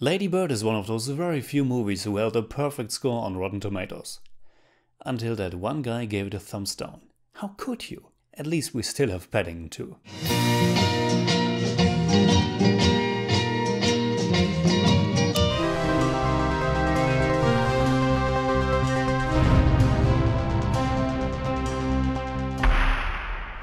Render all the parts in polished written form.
Lady Bird is one of those very few movies who held a perfect score on Rotten Tomatoes. Until that one guy gave it a thumbs down. How could you? At least we still have Paddington 2.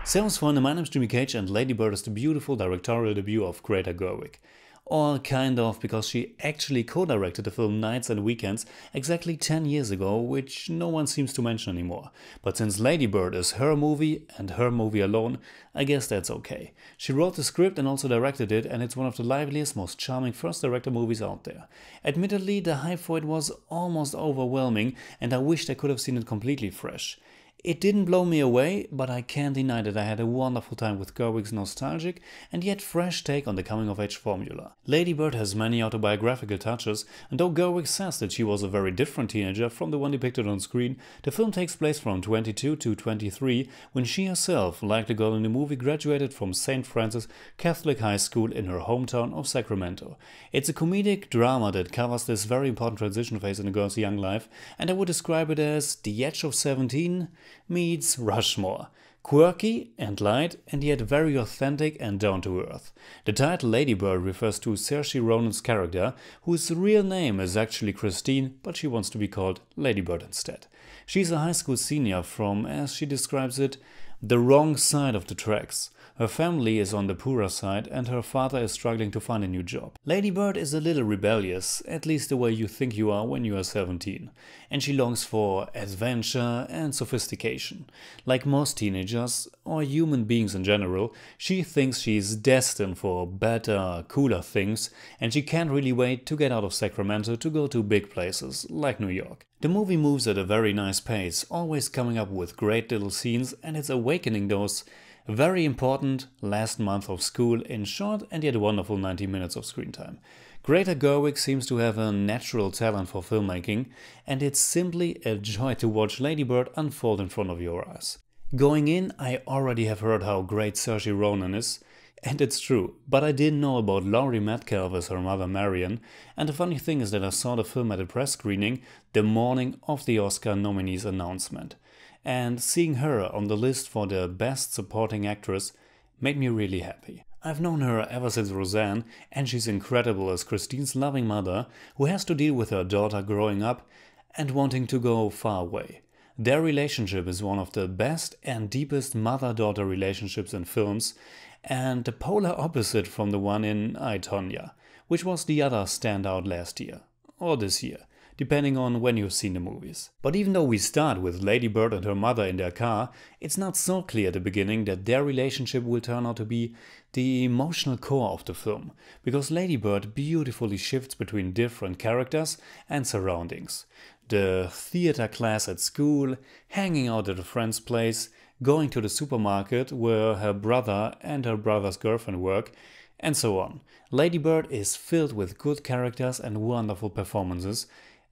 Servus Freunde, my name is Jimmy Cage and Lady Bird is the beautiful directorial debut of Greta Gerwig. Or kind of, because she actually co-directed the film Nights and Weekends exactly 10 years ago, which no one seems to mention anymore. But since Lady Bird is her movie and her movie alone, I guess that's okay. She wrote the script and also directed it, and it's one of the liveliest, most charming first director movies out there. Admittedly, the hype for it was almost overwhelming and I wished I could have seen it completely fresh. It didn't blow me away, but I can't deny that I had a wonderful time with Gerwig's nostalgic and yet fresh take on the coming-of-age formula. Lady Bird has many autobiographical touches, and though Gerwig says that she was a very different teenager from the one depicted on screen, the film takes place from 22 to 23, when she herself, like the girl in the movie, graduated from St. Francis Catholic High School in her hometown of Sacramento. It's a comedic drama that covers this very important transition phase in a girl's young life, and I would describe it as The Edge of 17 meets Rushmore. Quirky and light, and yet very authentic and down-to-earth. The title Lady Bird refers to Saoirse Ronan's character, whose real name is actually Christine, but she wants to be called Lady Bird instead. She's a high school senior from, as she describes it, the wrong side of the tracks. Her family is on the poorer side and her father is struggling to find a new job. Lady Bird is a little rebellious, at least the way you think you are when you are 17. And she longs for adventure and sophistication. Like most teenagers, or human beings in general, she thinks she's destined for better, cooler things, and she can't really wait to get out of Sacramento to go to big places, like New York. The movie moves at a very nice pace, always coming up with great little scenes, and it's awakening those very important last month of school in short and yet wonderful 90 minutes of screen time. Greta Gerwig seems to have a natural talent for filmmaking, and it's simply a joy to watch Lady Bird unfold in front of your eyes. Going in, I already have heard how great Saoirse Ronan is, and it's true, but I didn't know about Laurie Metcalf as her mother Marion, and the funny thing is that I saw the film at a press screening the morning of the Oscar nominees announcement. And seeing her on the list for the Best Supporting Actress made me really happy. I've known her ever since Roseanne, and she's incredible as Christine's loving mother who has to deal with her daughter growing up and wanting to go far away. Their relationship is one of the best and deepest mother-daughter relationships in films, and the polar opposite from the one in I, Tonya, which was the other standout last year, or this year, depending on when you've seen the movies. But even though we start with Lady Bird and her mother in their car, it's not so clear at the beginning that their relationship will turn out to be the emotional core of the film, because Lady Bird beautifully shifts between different characters and surroundings. The theater class at school, hanging out at a friend's place, going to the supermarket where her brother and her brother's girlfriend work, and so on. Lady Bird is filled with good characters and wonderful performances,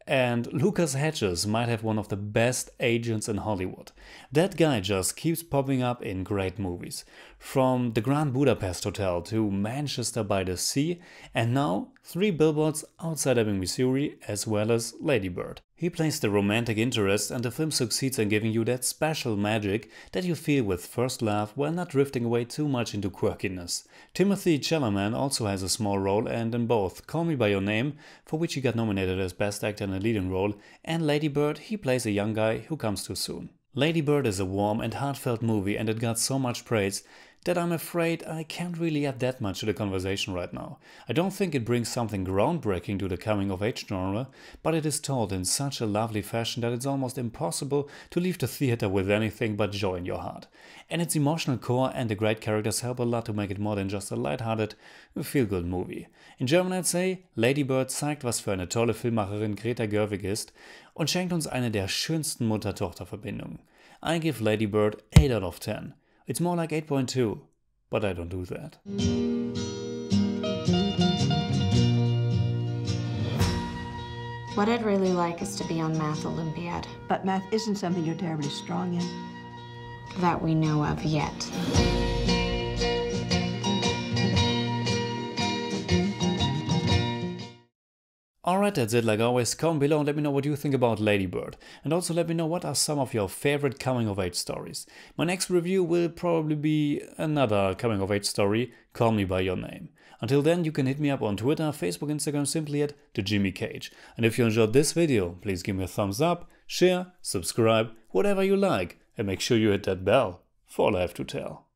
and Lucas Hedges might have one of the best agents in Hollywood. That guy just keeps popping up in great movies. From the Grand Budapest Hotel to Manchester by the Sea, and now 3 Billboards Outside Ebbing, Missouri, as well as Lady Bird. He plays the romantic interest, and the film succeeds in giving you that special magic that you feel with First Love while not drifting away too much into quirkiness. Timothée Chalamet also has a small role, and in both Call Me By Your Name, for which he got nominated as Best Actor in a Leading Role, and Lady Bird, he plays a young guy who comes too soon. Lady Bird is a warm and heartfelt movie, and it got so much praise that I'm afraid I can't really add that much to the conversation right now. I don't think it brings something groundbreaking to the coming-of-age genre, but it is told in such a lovely fashion that it's almost impossible to leave the theater with anything but joy in your heart. And its emotional core and the great characters help a lot to make it more than just a lighthearted, feel-good movie. In German I'd say, Lady Bird zeigt, was für eine tolle Filmmacherin Greta Gerwig ist und schenkt uns eine der schönsten Mutter-Tochter-Verbindungen. I give Lady Bird 8 out of 10. It's more like 8.2, but I don't do that. What I'd really like is to be on Math Olympiad. But math isn't something you're terribly strong in. That we know of yet. Alright, that's it. Like always, comment below and let me know what you think about Lady Bird. And also let me know what are some of your favorite coming-of-age stories. My next review will probably be another coming-of-age story, Call Me By Your Name. Until then, you can hit me up on Twitter, Facebook, Instagram, simply at TheJimmyCage. And if you enjoyed this video, please give me a thumbs up, share, subscribe, whatever you like. And make sure you hit that bell for all I have to tell.